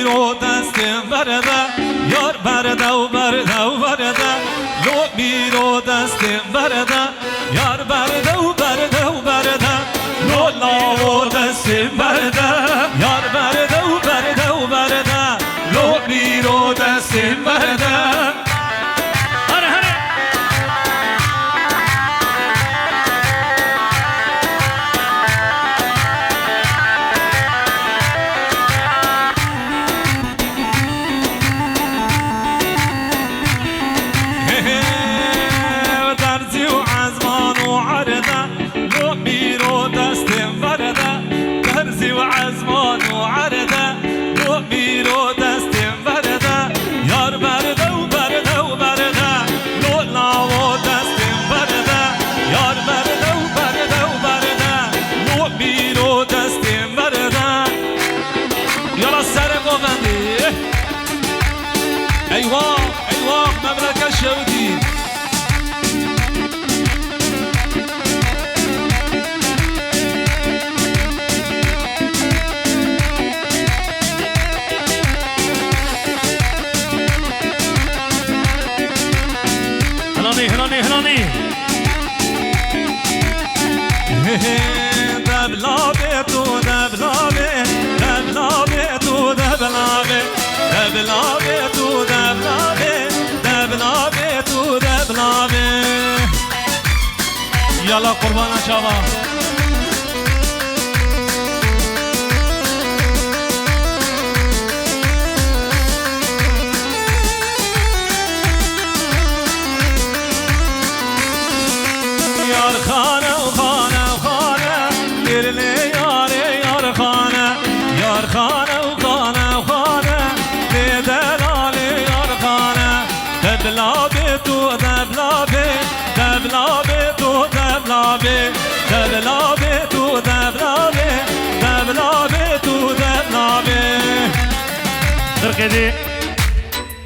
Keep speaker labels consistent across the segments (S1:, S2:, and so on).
S1: میرو دستم برده یار برده و برده و برده لو میرو دستم برده یار برده و برده و برده لو لاو دستم برده یار برده و برده و برده لو میرو دستم برده عزمان وعرده لو میرو دستم برده یار برده و برده و برده لو لاو دستم برده یار برده و برده و برده لو میرو دستم برده یالا سر قوندی ایوان ایوان مملکت شودی
S2: هلانی
S1: دبلابه تو دبلابه دبلابه تو دبلابه دبلابه تو دبلابه دبلابه تو دبلابه یالا قربان شما یار خانه و خانه و خانه دلنی یاره یار خانه یار خانه و خانه و خانه دلالی یار خانه دبلابه تو دبلابه دبلابه تو دبلابه دبلابه تو دبلابه دبلابه تو دبلابه
S2: ترقيدي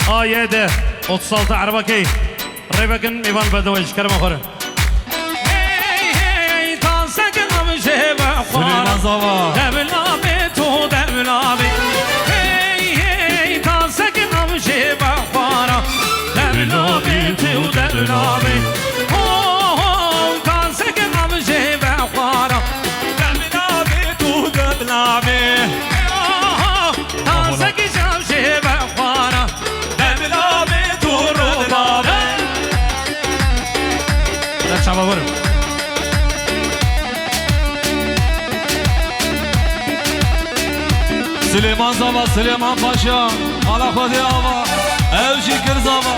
S2: آيده 36 عربكي ريبكن ايوان بدويش كرم اخره
S1: سليمان زوا
S2: دبلابه تو دبلابه هی هی تا سکنم شیبه خوارا دبلابه تو دبلابه تا سکنم شیبه خوارا
S1: دبلابه تو دبلابه
S2: تا سکنم شیبه خوارا
S1: دبلابه تو دبلابه
S2: لا شعبه برم
S1: سليمان زوا سليمان باشا على خودي آوا اوجي كرزاوا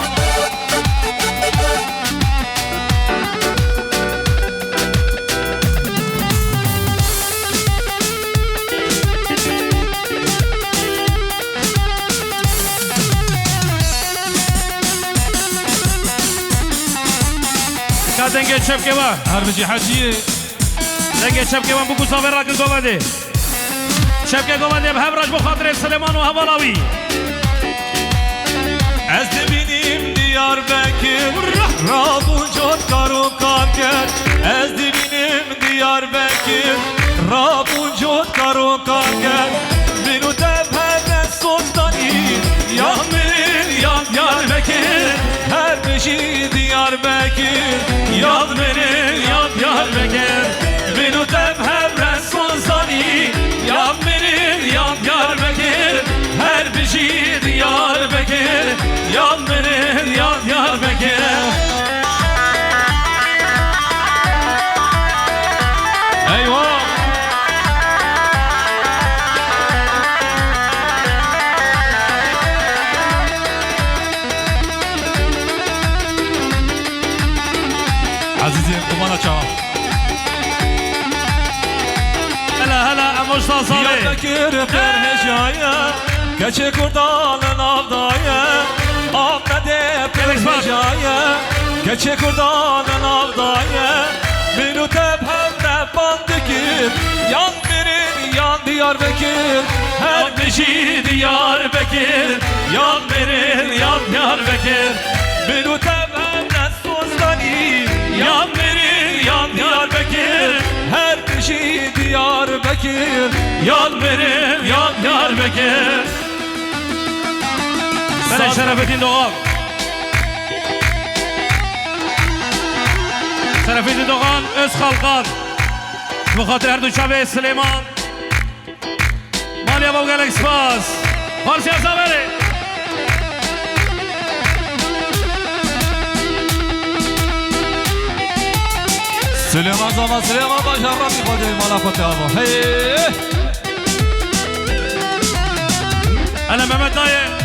S2: دنگه چپ که با
S1: هربجي حجيه
S2: دنگه چپ که با بگو صافر را کن گوانده چپ که گوانده به همراج بخاطر سلیمان و هوالاوی
S1: از دبینیم دیار بکر رابون جد کارو کار کرد از دبینیم دیار بکر رابون جد کارو کار کرد منو دب هر سلطانی یا من یاد بکر هر بشی دیار بکر یاد من یاد بکر منو دب هر سلطانی یا من یاد بکر هر بشی دیار بکر یاد من یاد بکر ایوه عزیزی قمان چاوا
S2: هلا اموشتا صالح
S1: یاد بکر پرهجایه کچه کردان نافدایه آب نده پرهجایه کچه کردان نافدایه منو تب هم نباندگیر یان برین یان دیار بکر هر بشی دیار بکر یان برین یان دیار بکر منو تب هم نسوزدانی یان برین یان دیار بکر هر بشی دیار بکر یان برین یان دیار بکر
S2: Sen Şerefettin Doğan. Şerefettin Doğan, Özkalkan. Bu xatir Erdoğan ve Süleyman. Maliye Bavgal Express. Farsi Azaveri.
S1: Süleyman Zaman, Süleyman Başar'la bir koca malakoti ama. Hey!
S2: Hele Mehmet dayı.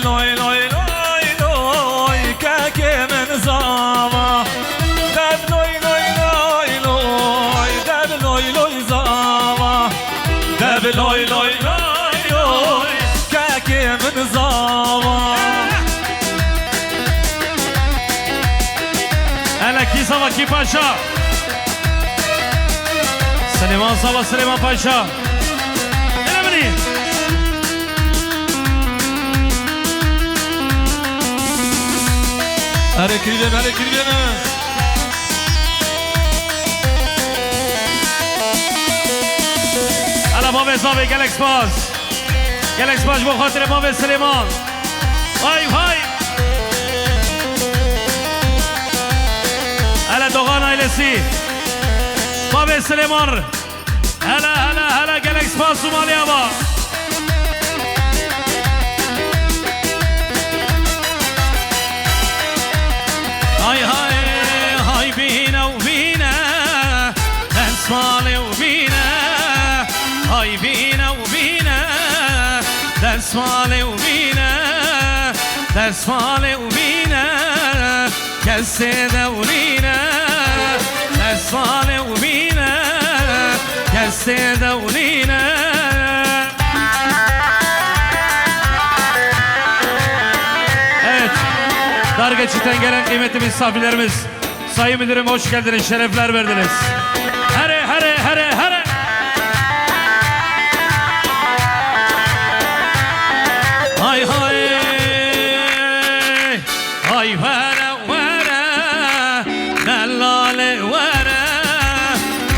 S1: Loy loy loy loy kekemen zava Deb loy loy loy loy Deb loy loy zava Deb loy loy loy loy kekemen zava
S2: Hele ki Sava ki Paşa. Süleyman Sava Süleyman Paşa. Hele beni.
S1: Harekirgen
S2: Hala Bave Zavi gel Express. Gel Express bu xatir Bave Süleyman. Vay vay. Hala Doğan ailesi. Bave Süleyman. Hala gel Express Somaliya ba. Hay bina ubina Desmale ubina Hay bina ubina Desmale ubina Desmale ubina Kesse davrina Desmale ubina Kesse davrina Dar geçitten gelen kıymetli misafirlerimiz, Sayın Müdürüm hoş geldiniz, şerefler verdiniz. Here here here here. Hay hay hay vere vere dellale vere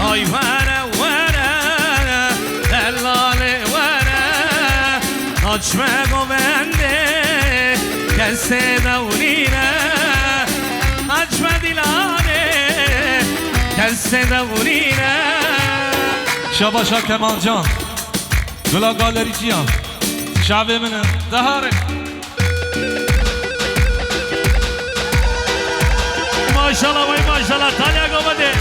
S2: hay vere vere dellale vere açme govende kesse davrine açme dilane kesse davrine
S1: Şabaşa Kemalcan Gula galericiyan Şaveminin Dahare
S2: Maşallah vay maşallah Talya Gomade.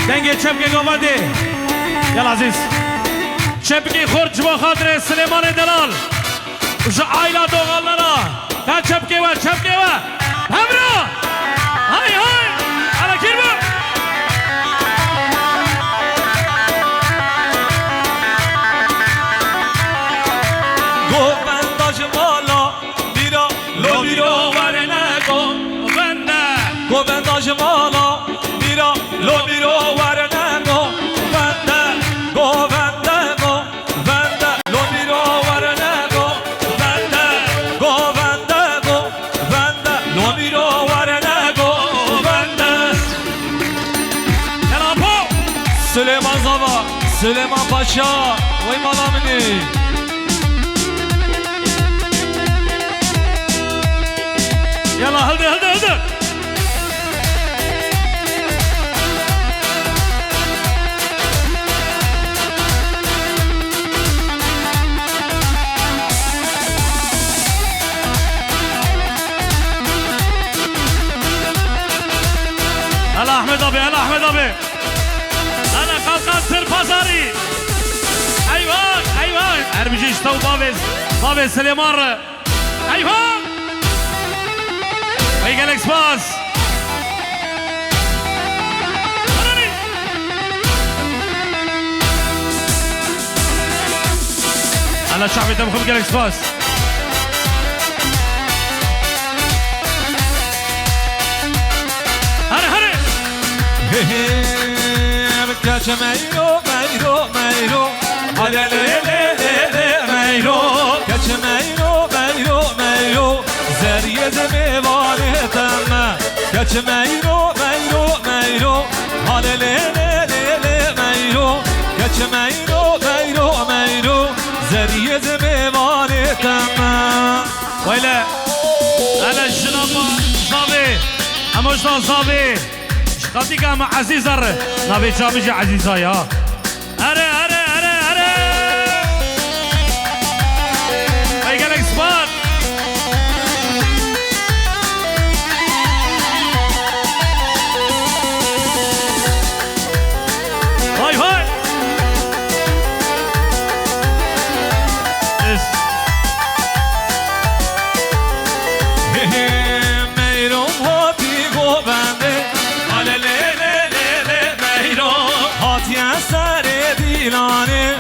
S2: Denge çepke gomadi. Gel Aziz. Çepke xurç bu xatir Süleyman Delal. Şu ayla doğanlara. Ha çepke var. Hamra. Hay. Ala kirme.
S1: Govendacı mala bira lo biro varene govende. Govendacı mala bira lo biro varene govende. Govende lo biro varene govende. Govende lo biro varene govende. Süleyman Zava, Süleyman Paşa, vay malamini.
S2: Yalla hadi hadi hadi. Hala Ahmet abi, hala Ahmet abi. Hala kalkan tır pazarı. Ayvan, ayvan. Erbici İstav Babes, Babes Süleyman. Ayvan. Hay Galax Bas. hala شعبي تمخم Galax Bas.
S1: Kaç meyro meyro meyro hadi le le le le meyro kaç meyro meyro meyro zeriye de vale tamma kaç meyro meyro meyro hadi le le le le meyro kaç meyro meyro meyro zeriye de vale tamma
S2: ويلا انا الشنطه صافي اما شلون صافي خطيك مع عزيزر نبي شابيجي عزيزة يا أري أري أري أري هاي قالك سبات هاي هاي اس
S1: ميرو هاتي غوبانده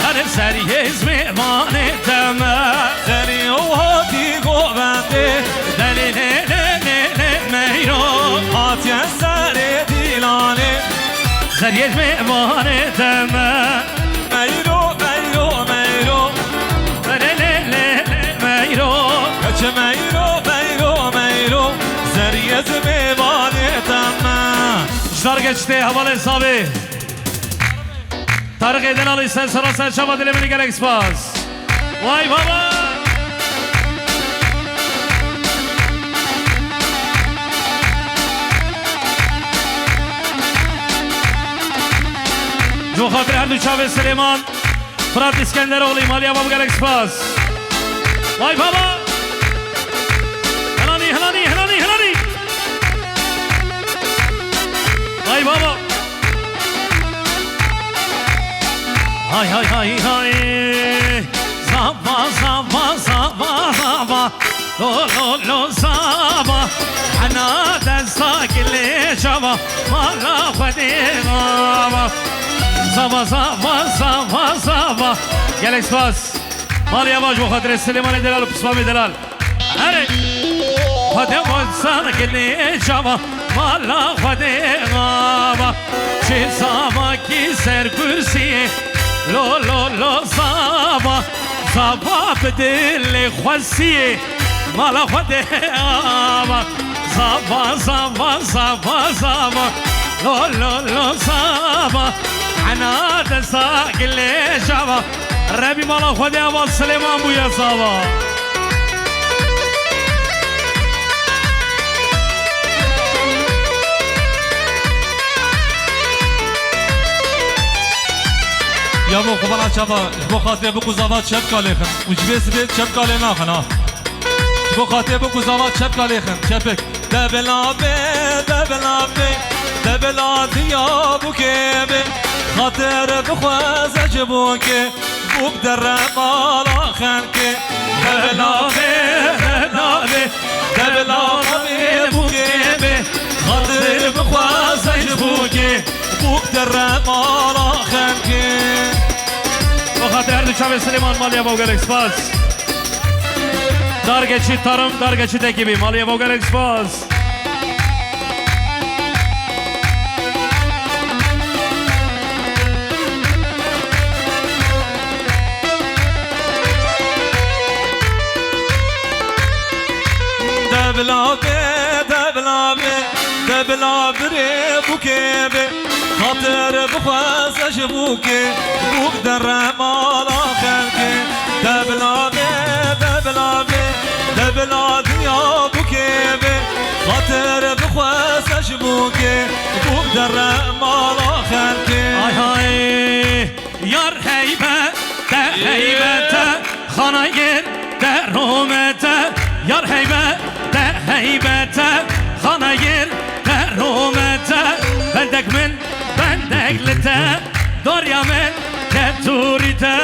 S2: هر سری اسم مانه تمام
S1: زنی و هاتی گوونده
S2: دلی نه نه نه نه میرو
S1: هاتی سر دیلانه
S2: سری اسم مانه تمام
S1: میرو میرو میرو
S2: نه نه نه نه میرو
S1: کچ میرو میرو میرو زری اسم مانه تمام
S2: شتار geçti havalı hesabı Tarık Edenalı sen sana sen çaba dilemeni gerek spas. Vay baba. جو خاطر هر دو چاوه سلیمان فرات اسکندروغلی مالیا باب gerek spas. Vay baba. Helani helani helani helani. Vay baba. Hay hay hay hay Zaba zaba zaba zaba Lo lo lo zaba Ana destak ile çaba Mala fadima Zaba zaba zaba zaba Gel Expas Mal yavaş bu kadar Süleyman Delal Pısmami Delal Hadi Hadi destak ile çaba Mala fadima Çizama ki ser kürsiye لو لو لو صابا صابا بدل خوسيه مالا خده آبا صابا صابا صابا صابا لو لو لو صابا حناد ساقل شابا ربي مالا خده آبا سليمان بويا صابا
S1: یا بو خبر چابا بو خاطر بو قزاوات چپ کاله خن وجبس بیت چپ کاله نه خنا بو خاطر بو قزاوات چپ کاله خن چپک دبلا به دبلا به دبلا دیا بو که به خاطر بخواز جبو که بو در مالا خن که دبلا به دبلا به دبلا به بو که به خاطر بخواز جبو که بو در مالا خن که
S2: خاطر هر دو çabe Süleyman Maliye Bavgar Expas Dar geçit tarım, dar geçit ekibi Maliye Bavgar Expas
S1: Devla be, devla be, devla bre bu kebe خاطر بخواست شبوكي بوك در مالا خلقي دبلا دنيا بوكي بي خاطر بخواست شبوكي بوك در مالا خلقي
S2: آی های یار هیبت خانه گیر در رومت یار هیبت خانه گیر در رومت بندک لته داریا من کتوریته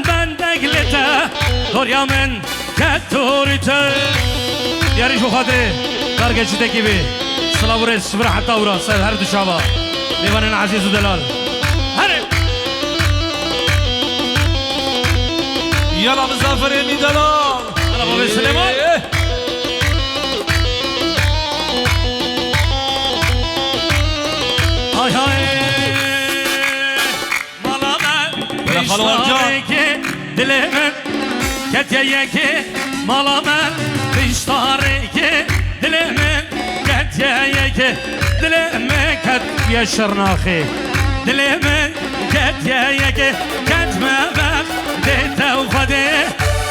S2: بندک لته داریا من کتوریته دیاری شو خاطره کارگشی تکی بی سلام ورس شبر حتی ورا سید هر دو شابا دیوانن عزیز و دلال هره
S1: يلا مسافرين دلال
S2: يلا بابا سليمان هاي مالا من دلمن كتياكي مالا من بيشتاريكي دلمن كتياكي دلمن كت يا شرناخي دلمن كتياكي كت ما بق ديتا وخدي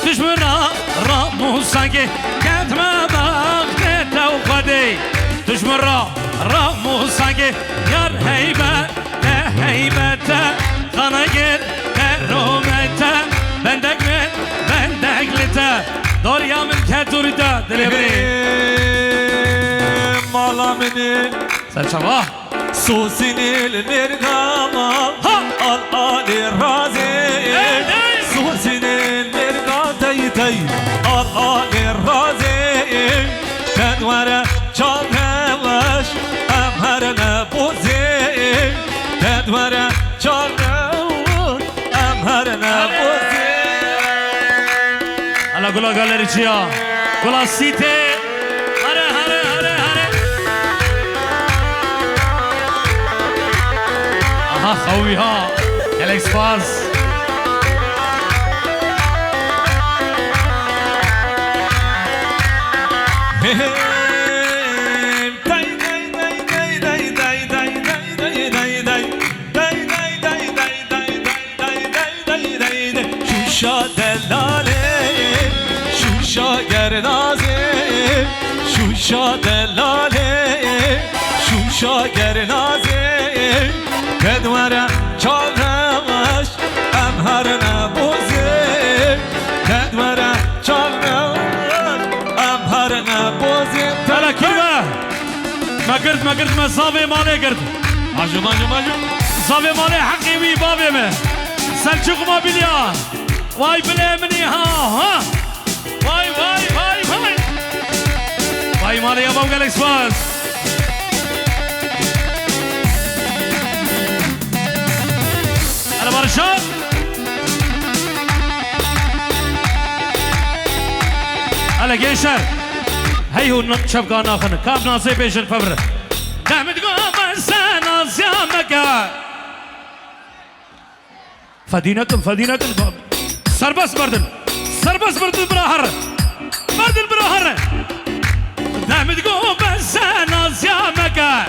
S2: تشمرا راموساكي كت ما بق ديتا وخدي تشمرا راموساكي يار هيبة خانجر رومتا بندك لتا دوريا من كاتوريتا دليفري
S1: مالا مني
S2: سلشباه
S1: سوسيني المرقامة الآلي الرازي سوسيني المرقا تي الآلي الرازي تدورة شالهواش أمهرنا بوزي تدورة شالهواش أمهرنا بوزي
S2: على قولا غالريتشيا قولا سيتي هره آها خوي ها اليكس باز
S1: شوشا دلاله شوشا گرنازه شوشا دلاله شوشا گرنازه کدوره چالش امهر نبوزه کدوره چالش امهر نبوزه
S2: تلا كلمة ما قرد ما صافي مالي قرد
S1: ماجو
S2: صافي مالي حقي وي بابي ما سلجوق ما بليان واي بلي مني ها واي مالي يا بابا اليكس باز انا برشاد هلا جيشر هي هو شبكة ناخن كاب ناصي بيشن فبر دامت قوم السناس يا مكا فدينكم سربس بردن براهر دامت قوم السناس يا مكا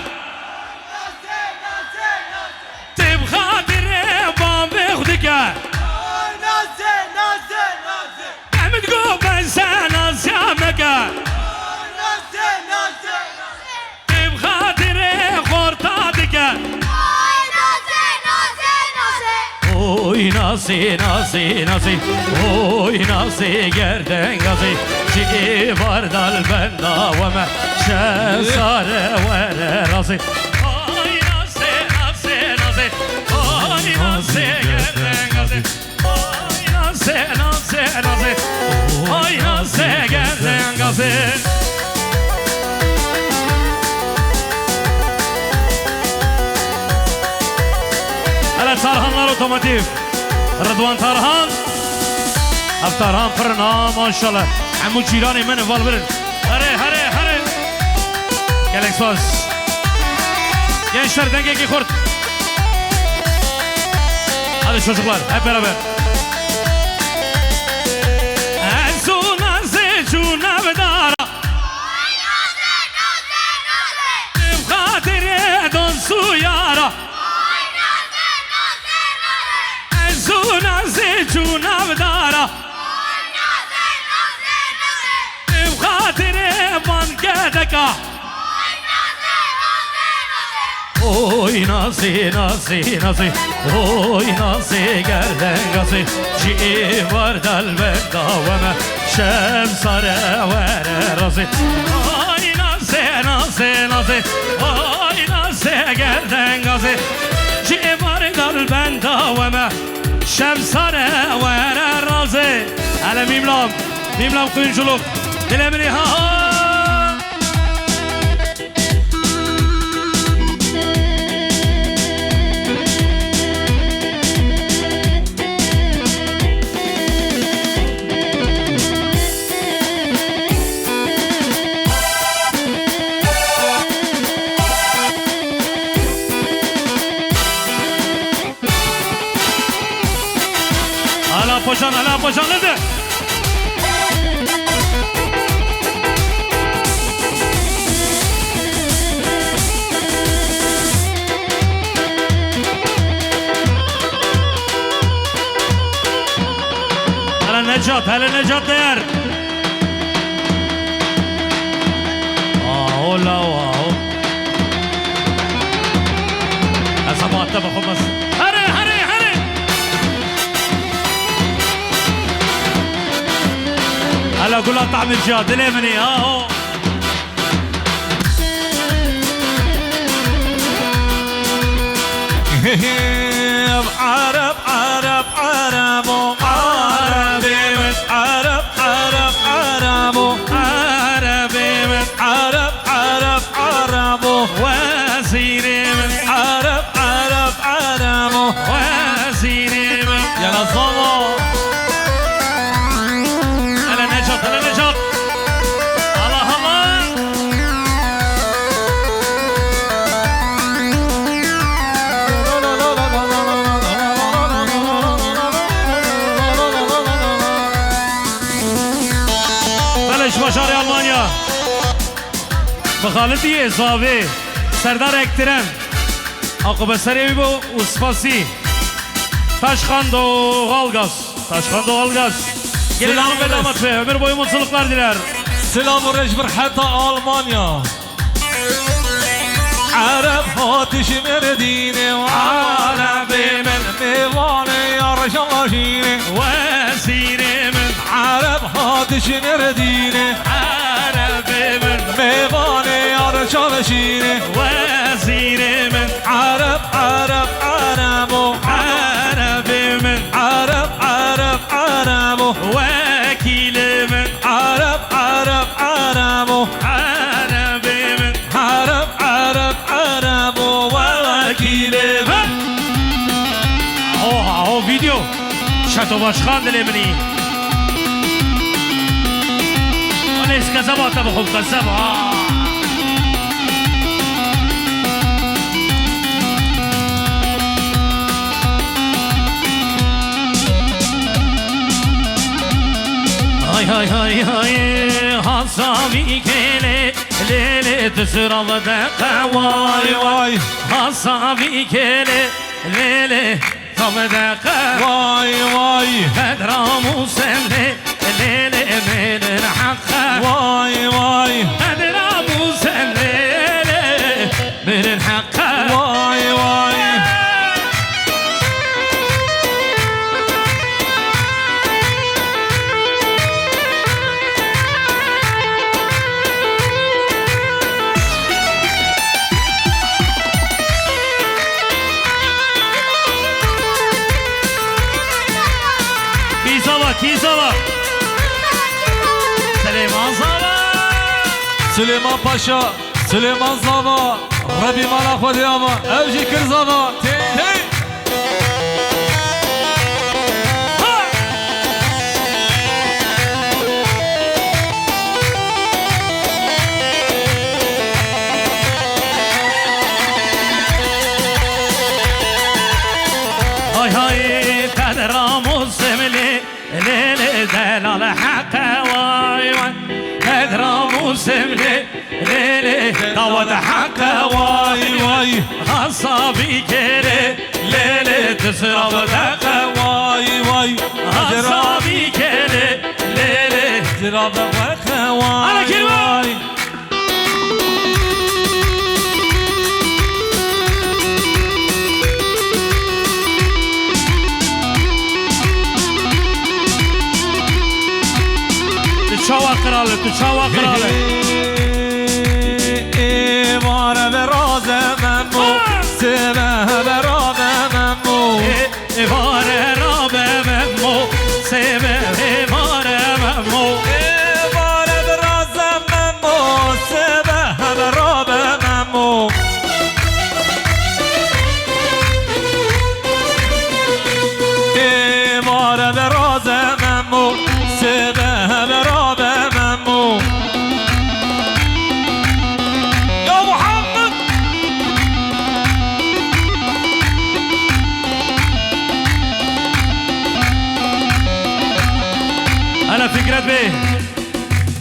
S2: تب خاطر بام بخدك دامت قوم السناس يا مكا Oy nasi Oy nasi gerden gazi Şiki bardal benda ve me Şezare vere razi Oy nasi Oy nasi gerden gazi Oy nasi Oy nasi gerden gazi تارهانlar otomotiv Rıdvan Tarhan Ab Tarhan fırına maşallah Amu Çirani men eval verin Hare Gelek söz Gençler dengeki kurt Hadi çocuklar hep beraber Ezu nazi cuna bedara Tüm hatire don نازو یارا ازو نازی جونم دارا بخاطر بانگدکا اوی نازی نازی نازی اوی نازی گردن گازی جی وردل بنداومه شم ساره وره رازی اوی نازی نازی نازی اوی نازی گردن گازی جی وردل بنداومه شم ساره وره رازی هلا میملام kuyumculuk dilemini ha Hala poşan dedi. Hele Necat değer. Ola wow. Asabatta bakmaz. Hadi. هلا قولها طعم الجاد ليمني اهو
S1: عرب عرب عربو عربي من عرب عرب عربو
S2: عربي من
S1: عرب عرب عربو
S2: وزيري من
S1: عرب عرب عربو
S2: وزيري من
S1: يا نظامو
S2: هلا نجات الله بشار Almanya بخالتي إصابة سردار اكترم عقب سريبي بو وسباسي Taşkando Galgaz gelin hanım ve damat ve ömür boyu mutluluklar diler.
S1: Selam Recber hatta Almanya Arab هاتش مرديني وعربي من ميواني يا رجاجيني
S2: وزيري من
S1: عرب هاتش مرديني
S2: عربي من
S1: ميواني يا رجاجيني
S2: وزيري من
S1: عرب عربو
S2: عربي من
S1: عربو
S2: وكيل من
S1: عربو
S2: عربي من
S1: عربو وكيل من
S2: او فيديو شاتو باشخان دلمني وليس كذبات تبخب كذبة هاي حصامي كيلي ليلي تسرب دقة واي حصامي كيلي ليلي تسرب دقة
S1: واي
S2: بدرام وسلي ليلي من الحقة
S1: واي
S2: بدرام وسلي من الحقة
S1: واي
S2: Kisava
S1: Süleyman Paşa Süleyman Zava Rabbi Malak ve Diyama Evci Kırzava Hey
S2: قدرامو سملي ليلي دلال حقا واي قدرامو سملي ليلي دعوة حقه
S1: واي واي
S2: أصابي كيري ليلي تسرب دقه
S1: واي واي
S2: أصابي كيري ليلي
S1: جراب دقه واي
S2: على كلمة.
S1: واي
S2: تشاوى قراله تشاوى قراله
S1: واره به راز ممو سبه به راز ممو
S2: واره را به ممو سبه واره ممو
S1: واره به راز ممو سبه به راز ممو واره به راز ممو سبه به راز ممو یا محمد
S2: هلا فكرة بيه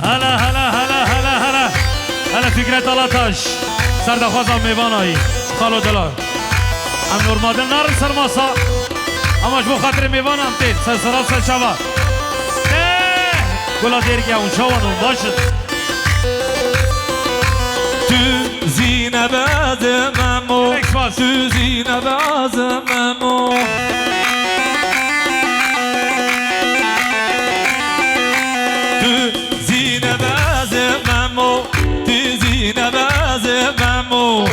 S2: هلا هلا هلا هلا هلا هلا فكرة لاتاش سرد خوازم میوانایی خالو دلار هم نورمادل نارن سرماسا هماش بو خاطر میوانم تید سرسرا سرشاوا گلا دیر که اون شوانو باشد
S1: تو زینه باز ممو تو زینه باز ممو تو زینه باز ممو تو زینه باز ممو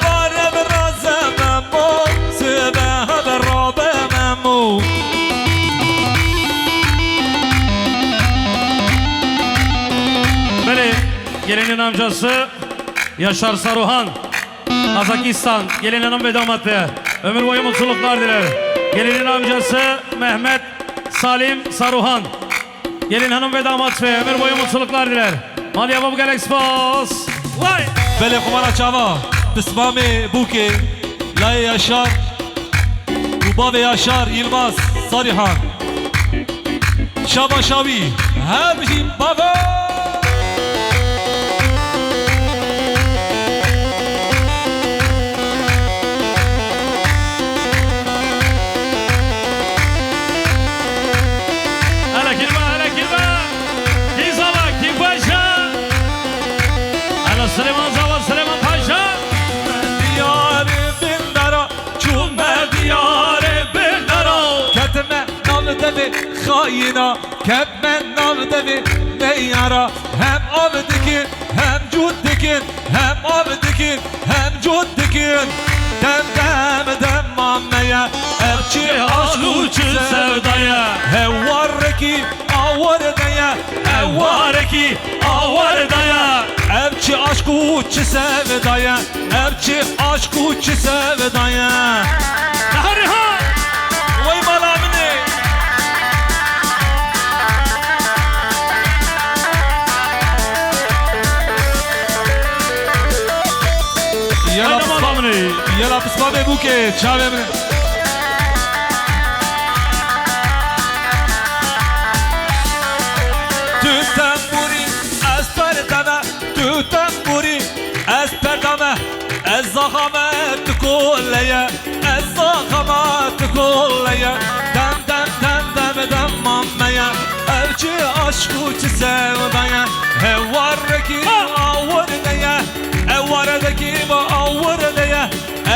S1: باره براز ممو سبه براب ممو
S2: بله gelinin amcası Yaşar Saruhan Kazakistan gelinin hanım ve damat bey ömür boyu mutluluklar diler. Gelinin amcası Mehmet Salim Saruhan gelin hanım ve damat bey ömür boyu mutluluklar diler. Maliye Babu Gel Expos vay
S1: بله خمارا چاوا بسمام بوکه لای یاشار باب یاشار یلماز صریحان شابا شاوی هر بشیم بابا
S2: Hele kelime Kim Zava Kim Paşa Hele Süleyman Zava Süleyman Paşa
S1: diyar bindara çum
S2: Diyar Bindara
S1: ketme nav devi khayina ketme nav devi neyara hem abdikin hem cuddikin hem abdikin hem cuddikin dem dem dem mammeye elçi
S2: Aşkuçu sevdaya
S1: Hevarreki avardaya
S2: Vareki avardaya
S1: Evçi aşk uçi sevdaya Evçi aşk uçi sevdaya
S2: Hariha
S1: Vay malamini
S2: Hadi malamini
S1: Yala pisma be buke çave mi Tu tamburi az perdame Tu tamburi az perdame Az zakamet kulleye Az zakamet kulleye Dem dem dem dem dem mammeye Evci aşkı çi sevdaya Hevarreki avardaya Evardaki bu avardaya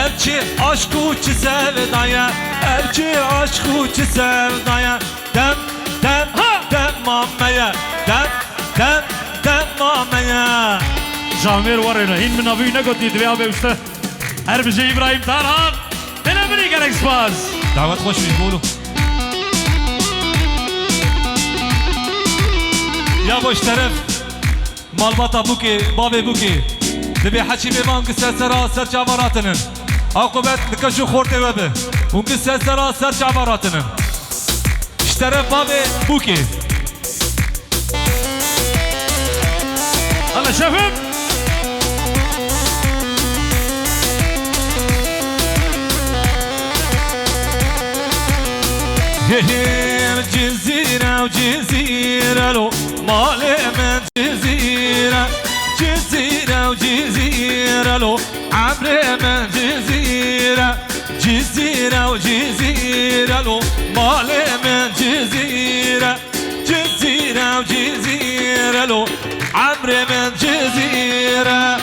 S1: Evci aşkı çi sevdaya Evci aşkı çi sevdaya Dem dem dem mammeye Dem dem dem mammeye
S2: Canver var öyle in min avi ne gotiydi ve abi işte her bir şey İbrahim Tarhan Denemini Gel Expos
S1: دعوت خوش بید بولو یا باش طرف مالباتا بوکی بابی بوکی دبی حچی بیمان که سرسرا سر چاوراتنن عاقبت نکشو خورده وبه اون که سرسرا سر چاوراتنن طرف بابی بوکی
S2: هلا شefim
S1: جزيرة وجزيرة لو مال من جزيرة جزيرة وجزيرة لو عمري من جزيرة جزيرة وجزيرة لو مال من جزيرة جزيرة وجزيرة لو عمري من جزيرة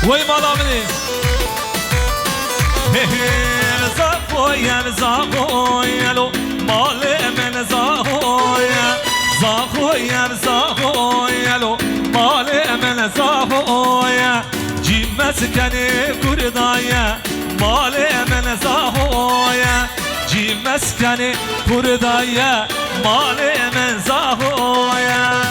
S1: وي مالامني زاخويا زاخويا لو مالي من زاخويا زاخويا زاخويا لو مالي من زاخويا جي مسكني كردايا مالي من زاخويا جي مسكني كردايا مالي من زاخويا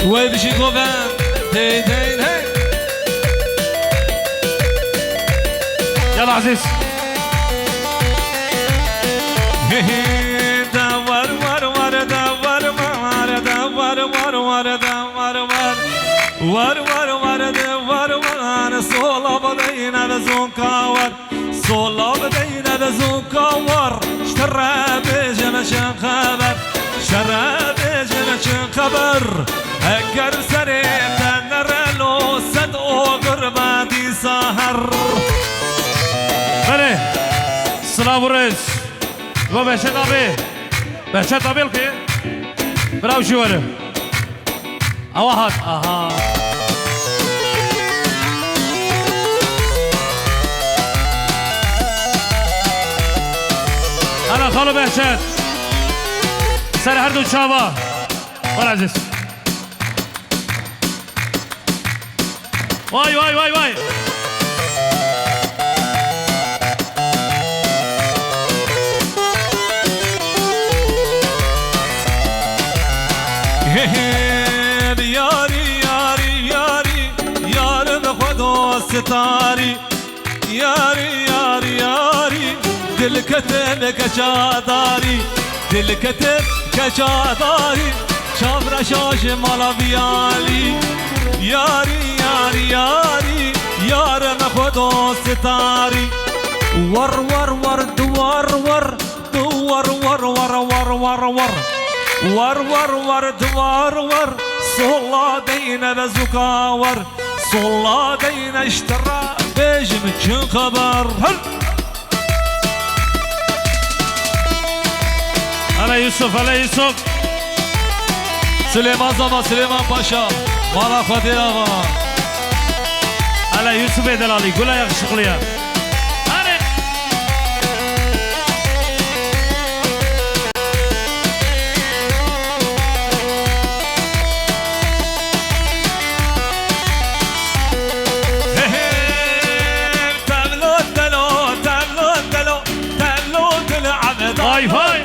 S1: وي بشي كوفان هي هي هي
S2: يلا عزيز
S1: دور ور ور دور ور دور ور ور دور ور ور ور دور ور صولا بدينا بزوكاور صولا بدينا بزوكاور اشترى بجمشان خبر اشترى بجمشان خبر اگر سریم تنرلو صد اوگر بادی سهر
S2: بله سلام ورز و بهشت آبی بهشت آبی که براو شواره اواهد آها انا خالو بهشت سر هر دو چاوا بر عزیز وای وای وای وای
S1: یاری یاری یاری یار به خدا ستاری یاری یاری یاری دل کتب کچاداری دل کتب کچاداری چابر شاش مالا بیالی یاری یاری یاری یار به خدا ستاری ور ور ور دوار ور دوار ور ور ور ور ور ور ور ور دوار ور صلا دينا بزكاور صلا دينا اشترى بيجم كن خبر هل
S2: هلا يوسف هلا يوسف
S1: سليمان زما سليمان باشا مالا خدي اغا
S2: هلا يوسف دلالي قول يا شغليه
S1: هاي هاي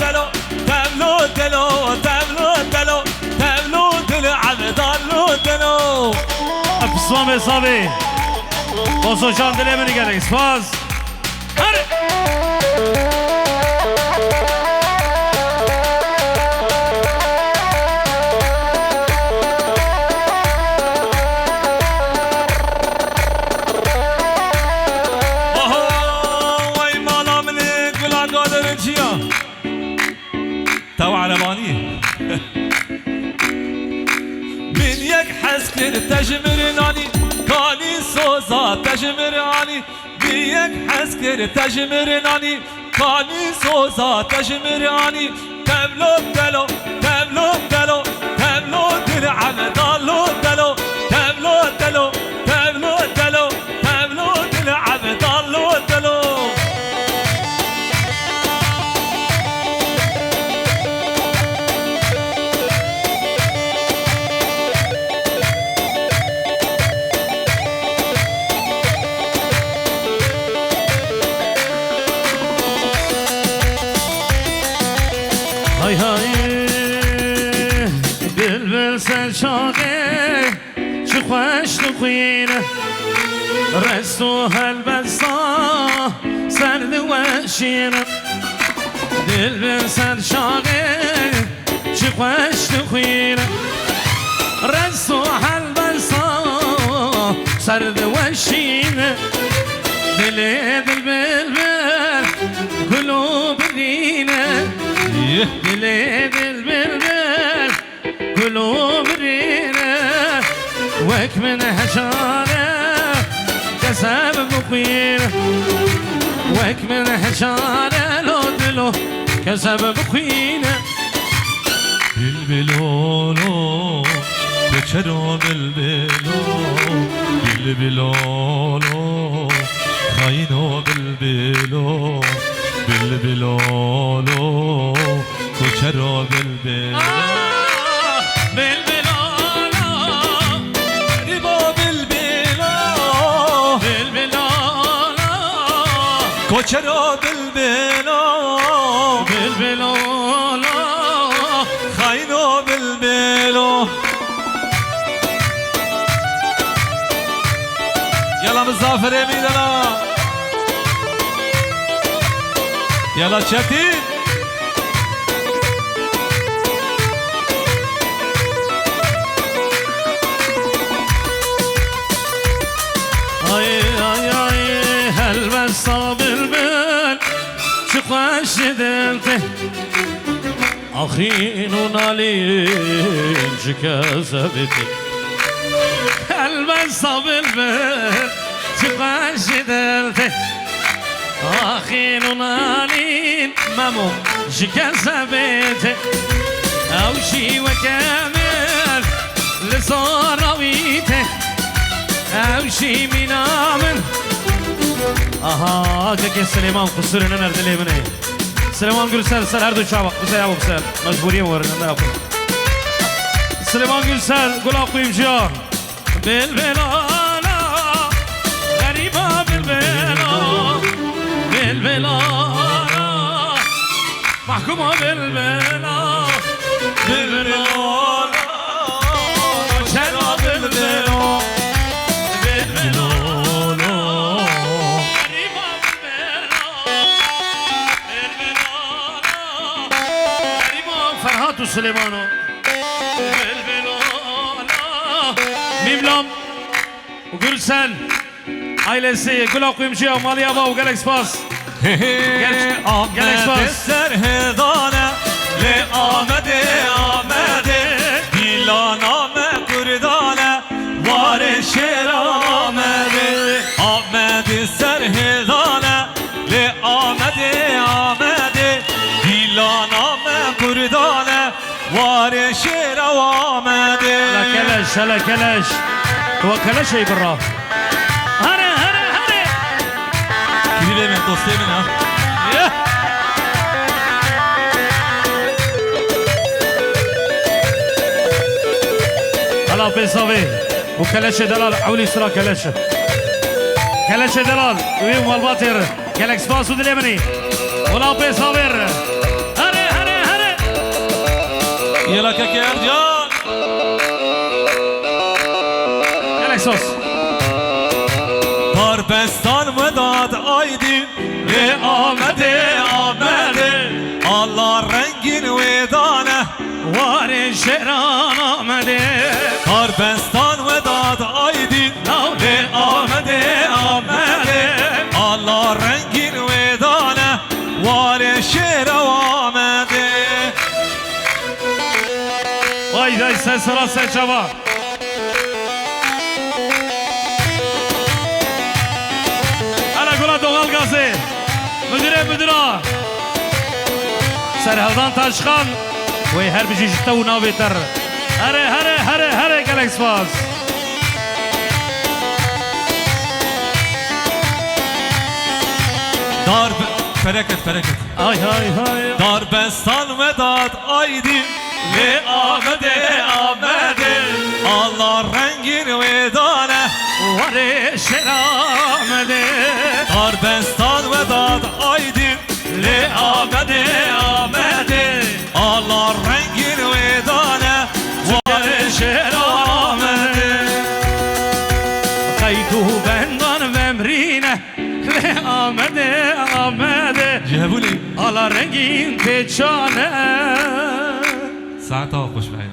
S1: تملو دلو تملو دلو تملو دل عبدالو دلو
S2: بسوام حسابي باسو شان دلی منی گره سپاس هره
S1: تو علماني من يك حسكر تجمرناني كاني سوزا تجمراني من يك حسكر تجمرناني كاني سوزا تجمراني تملو دلو تملو دلو تملو دل عبدالو دلو تملو دلو تملو دلو تملو دل عبدالو دلو
S2: Hay hay Bülbül sen şadı Şu خوش خوینه رسو هالبسا سرد وشینه دل بن سر شاقه چی خوش خوینه رسو هالبسا سرد وشینه دل بلبل قلوب دینه دل بلبل قلوب دینه وك من حشارة كسب بقير وك من حشارة لو دلو كسب بقير
S1: بلبلولو بچرو بلبلولو خاينو بلبلولو بچرو کوچرو بلبلو خاينو بلبلو يلا مزافر يمين يلا تشتي
S2: خوش دلته آخین و نالین شکسبتی قلب صابر بر چه خوش دلته آخین و نالین ممو شکسبتی اوشی و کامل لصارویته اوشی منامن آها که سلیمان قصور نمرد لیمونه سلیمان گلسر سر هر دو چابق بسه یا بسر مجبوریم ورنم نه اپن سلیمان گلسر گلا قویم جان بلبلالا غریبا بلبلالا محکوما بلبلالا چرا بلبلالا سليمانو ميملام وقلسن ailesi Gül Akuyumcu'ya Mali Aba و Galax Pass
S1: Galax Pass serhedane le amede dilaname kurdane vare şeramede amede serhedane le amede dilaname kurdane vare şeramede
S2: هلا كلاش هو كلاش اي برا هلا
S1: كبير من دوستي من ها
S2: هلا بيصافي وكلاش دلال حولي سرا كلاش دلال ويوم والباطر كلاكس باس ودليمني ولا بيصافير هلا
S1: يلا كاكي ارجان
S2: كلاكسوس
S1: Darbestan mı dad aydin ve amede Allah rengin vedane
S2: var şeran amede
S1: Darbestan mı dad aydin ve amede Allah rengin vedane var şeravamede
S2: Vay sen sıra sen çaba Doğal gazı müdüre Serhaldan Taşkan ve her bir çeşitte una beter hare Galax Pass
S1: Felaket
S2: ay
S1: Darbestan ve dad aydin ve amede Allah rengin vedane
S2: var şeramede
S1: Darbestan ve dad aydin le amede
S2: آمده آمده
S1: جهبولي
S2: على رنگین پیچانه
S1: ساعتها خوش بعين